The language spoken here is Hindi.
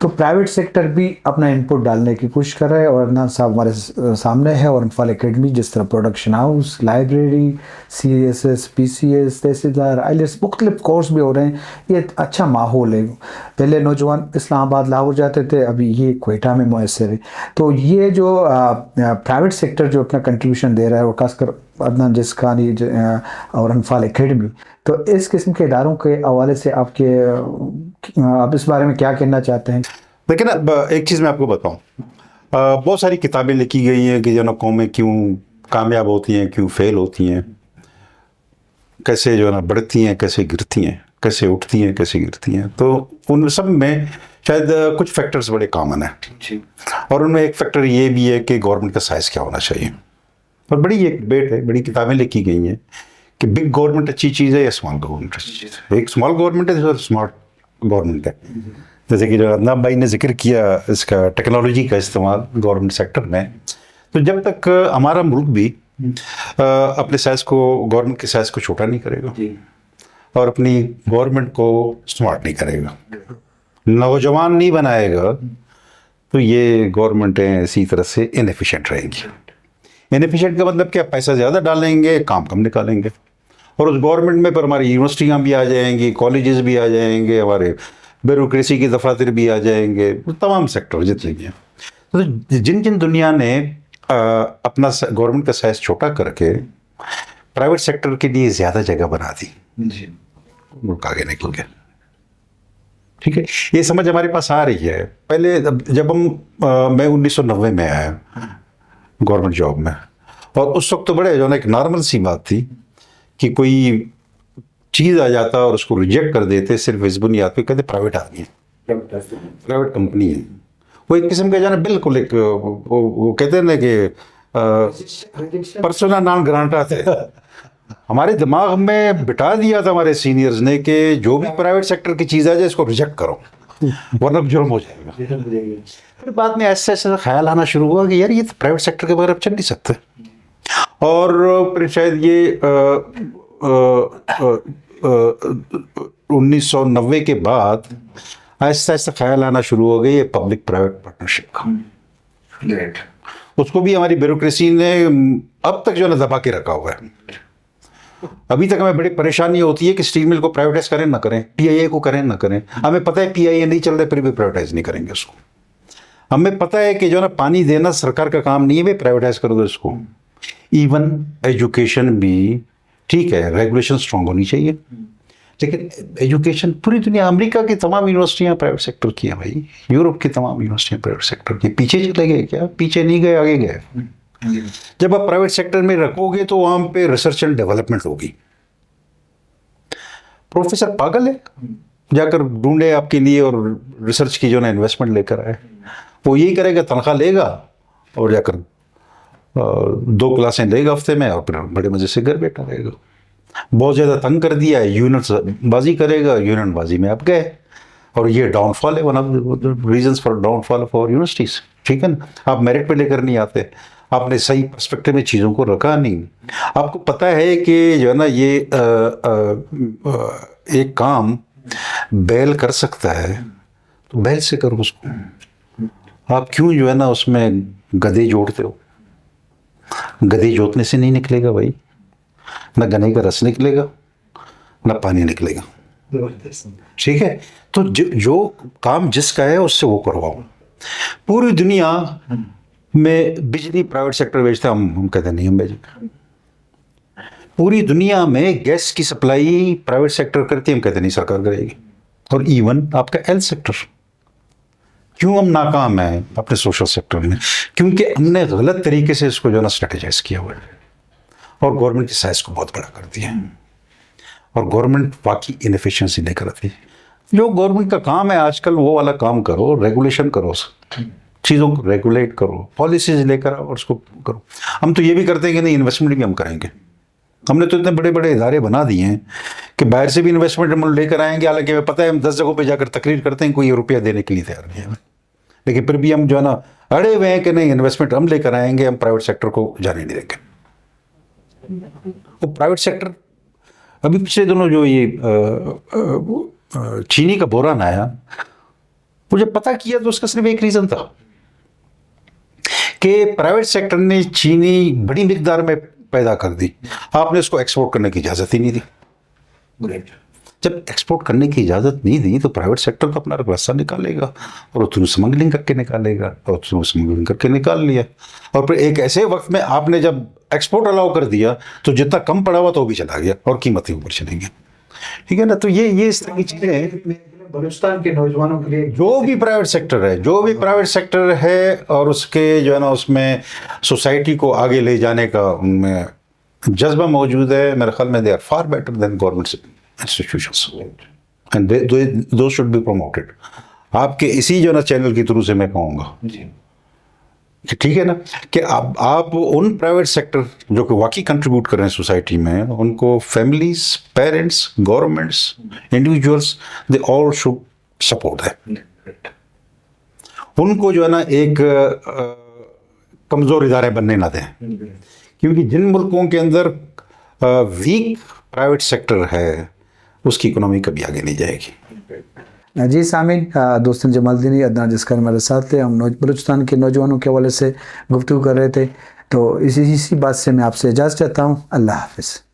तो प्राइवेट सेक्टर भी अपना इनपुट डालने की कोशिश कर रहा है, और अदनान साहब हमारे सामने है, और इनफाल एकेडमी जिस तरह production house, library, CSS, PCS, तहसीलदार, IELTS, मुख्तलिफ कोर्स भी हो रहे हैं। ये अच्छा माहौल है। पहले नौजवान इस्लामाबाद लाहौर जाते थे, अभी ये क्वेटा में मुयसर है। तो ये जो प्राइवेट सेक्टर जो अपना कंट्रीब्यूशन दे रहा है, और खासकर अदनान जिसखानी और इनफाल एकेडमी, तो इस किस्म के इदारों के हवाले से आप इस बारे में क्या कहना चाहते हैं? लेकिन अब एक चीज़ मैं आपको बताऊं, बहुत सारी किताबें लिखी गई हैं कि जो ना कौमें क्यों कामयाब होती हैं, क्यों फेल होती हैं, कैसे जो है ना बढ़ती हैं, कैसे गिरती हैं, कैसे उठती हैं, कैसे गिरती हैं। तो उन सब में शायद कुछ फैक्टर्स बड़े कॉमन हैं, और उनमें एक फैक्टर ये भी है कि गवर्नमेंट का साइज़ क्या होना चाहिए। और बड़ी एक डिबेट है, बड़ी किताबें लिखी गई हैं कि बिग गवर्नमेंट अच्छी चीज़ है या स्मॉल गवर्नमेंट अच्छी चीज़ है। एक स्मॉल गवर्नमेंट है, स्मार्ट गवर्नमेंट है। जैसे कि जो अदनान भाई ने जिक्र किया इसका टेक्नोलॉजी का इस्तेमाल गवर्नमेंट सेक्टर में, तो जब तक हमारा मुल्क भी अपने साइज को, गवर्नमेंट के साइज को छोटा नहीं करेगा और अपनी गवर्नमेंट को स्मार्ट नहीं करेगा, नौजवान नहीं बनाएगा, तो ये गवर्नमेंटें इसी तरह से इनएफिशिएंट रहेंगी। इनएफिशिएंट का मतलब क्या? पैसा ज़्यादा डालेंगे, काम कम निकालेंगे, और उस गवर्नमेंट में पर हमारी यूनिवर्सिटियाँ भी आ जाएंगी, कॉलेजेस भी आ जाएंगे, हमारे ब्यूरोक्रेसी की दफातर भी आ जाएंगे, तमाम सेक्टर जितने भी हैं। तो जिन जिन दुनिया ने अपना गवर्नमेंट का साइज छोटा करके प्राइवेट सेक्टर के लिए ज़्यादा जगह बना दी, मुल्क आगे निकल गया। ठीक है, ये समझ हमारे पास आ रही है। पहले जब मैं 1990 में आया गवर्नमेंट जॉब में, और उस वक्त तो बड़े जो ना एक नॉर्मल सी बात थी कि कोई चीज़ आ जाता और उसको रिजेक्ट कर देते सिर्फ इस बुनियाद पे, कहते प्राइवेट आदमी है, प्राइवेट कंपनी है। वो एक किस्म का जो है ना बिल्कुल एक वो कहते हैं ना कि पर्सोना नॉन ग्राटा थे। हमारे दिमाग में बिठा दिया था हमारे सीनियर्स ने कि जो भी प्राइवेट सेक्टर की चीज़ आ जाए इसको रिजेक्ट करो, वरना जुर्म हो जाएगा। फिर बाद में ऐसा ऐसा ख्याल आना शुरू हुआ कि यार ये तो प्राइवेट सेक्टर के बगैर अब चल नहीं सकते, और फिर शायद ये 1990 के बाद ऐसा ऐसा ख्याल आना शुरू हो गई है पब्लिक प्राइवेट पार्टनरशिप का। उसको भी हमारी ब्यूरोक्रेसी ने अब तक जो है ना दबा के रखा हुआ है। अभी तक हमें बड़ी परेशानी होती है कि स्टील मिल को प्राइवेटाइज करें ना करें, PIA को करें ना करें। हमें पता है PIA नहीं चल रहा, फिर भी प्राइवेटाइज नहीं करेंगे उसको। हमें पता है कि जो है ना पानी देना सरकार का काम नहीं है, वे प्राइवेटाइज कर दो इसको। इवन एजुकेशन भी ठीक है, रेगुलेशन स्ट्रांग होनी चाहिए, लेकिन एजुकेशन पूरी दुनिया, अमेरिका की तमाम यूनिवर्सिटियां प्राइवेट सेक्टर की हैं भाई, यूरोप की तमाम यूनिवर्सिटियां प्राइवेट सेक्टर की। पीछे चले गए क्या? पीछे नहीं गए, आगे गए। जब आप प्राइवेट सेक्टर में रखोगे तो वहां पे रिसर्च एंड डेवलपमेंट होगी। प्रोफेसर पागल है, जाकर ढूंढे आपके लिए और रिसर्च की जो ना इन्वेस्टमेंट लेकर आए। वो यही करेगा, तनख्वाह लेगा और जाकर 2 क्लासें लेगा हफ्ते में, और फिर बड़े मजे से घर बैठा रहेगा। बहुत ज़्यादा तंग कर दिया है, यूनियन बाजी करेगा, यूनियन बाजी में आप गए, और ये डाउनफॉल है, one of the reasons for downfall of our universities. ठीक है ना, आप मेरिट पे लेकर नहीं आते, आपने सही पर्सपेक्टिव में चीज़ों को रखा नहीं। आपको पता है कि जो है ना ये एक काम बैल कर सकता है तो बैल से करो उसको। आप क्यों जो है ना उसमें गधे जोड़ते हो? गधे जोतने से नहीं निकलेगा भाई, ना गन्ने का रस निकलेगा, ना पानी निकलेगा। ठीक है, तो जो काम जिसका है उससे वो करवाओ। पूरी दुनिया में बिजली प्राइवेट सेक्टर बेचता है, हम कहते नहीं हम बेचेंगे। पूरी दुनिया में गैस की सप्लाई प्राइवेट सेक्टर करती है, हम कहते नहीं सरकार करेगी। और इवन आपका हेल्थ सेक्टर, क्यों हम नाकाम हैं अपने सोशल सेक्टर में? क्योंकि हमने गलत तरीके से इसको जो ना स्ट्रेटेजाइज किया हुआ है, और गवर्नमेंट की साइज को बहुत बड़ा कर दिया है, और गवर्नमेंट बाकी इनएफिशिएंसी लेकर आती है। जो गवर्नमेंट का काम है आजकल वो वाला काम करो, रेगुलेशन करो, चीज़ों को रेगुलेट करो, पॉलिसीज लेकर आओ और उसको करो। हम तो ये भी करते हैं कि नहीं, इन्वेस्टमेंट भी हम करेंगे। हमने तो इतने बड़े बड़े इदारे बना दिए हैं कि बाहर से भी इन्वेस्टमेंट हम लेकर आएंगे, हालांकि हमें पता है हम 10 जगहों पे जाकर तकरीर करते हैं, कोई रुपया देने के लिए तैयार नहीं है, लेकिन फिर भी हम जो है ना अड़े हुए हैं कि नहीं इन्वेस्टमेंट हम लेकर आएंगे, हम प्राइवेट सेक्टर को जाने नहीं देंगे। वो प्राइवेट सेक्टर, अभी पिछले दिनों जो ये चीनी का बोरान आया, मुझे पता किया तो उसका सिर्फ एक रीज़न था कि प्राइवेट सेक्टर ने चीनी बड़ी मिकदार में पैदा कर दी, आपने उसको एक्सपोर्ट करने की इजाज़त ही नहीं दी। जब एक्सपोर्ट करने की इजाज़त नहीं दी तो प्राइवेट सेक्टर तो अपना रास्ता निकालेगा और थ्रू स्मगलिंग करके निकालेगा, और थ्रू स्मगलिंग करके निकाल लिया। और फिर एक ऐसे वक्त में आपने जब एक्सपोर्ट अलाउ कर दिया तो जितना कम पड़ा हुआ तो वो भी चला गया और कीमतें ऊपर चलेंगी। ठीक है ना। तो ये इस तरह की चीज़ें बलूचिस्तान के नौजवानों के लिए जो भी प्राइवेट सेक्टर है और उसके जो है ना उसमें सोसाइटी को आगे ले जाने का उनमें जज्बा मौजूद है, मेरे ख्याल में they are far better than government institutions and though should be promoted. आपके इसी जो ना चैनल के थ्रू से मैं कहूँगा कि ठीक है ना कि आप उन प्राइवेट सेक्टर जो कि वाकई कंट्रीब्यूट कर रहे हैं सोसाइटी में, उनको families, parents, governments, individuals, they all should support that. उनको जो है ना एक कमज़ोर इदारे बनने ना दें, क्योंकि जिन मुल्कों के अंदर वीक प्राइवेट सेक्टर है उसकी इकोनॉमी कभी आगे नहीं जाएगी। जी सामीन, दोस्तन जमालदीनी अदनान जिसका हमारे साथ थे, हम बलूचिस्तान के नौजवानों के हवाले से गुफ्तगू कर रहे थे। तो इसी बात से मैं आपसे इजाज़त चाहता हूँ। अल्लाह हाफ़िज़।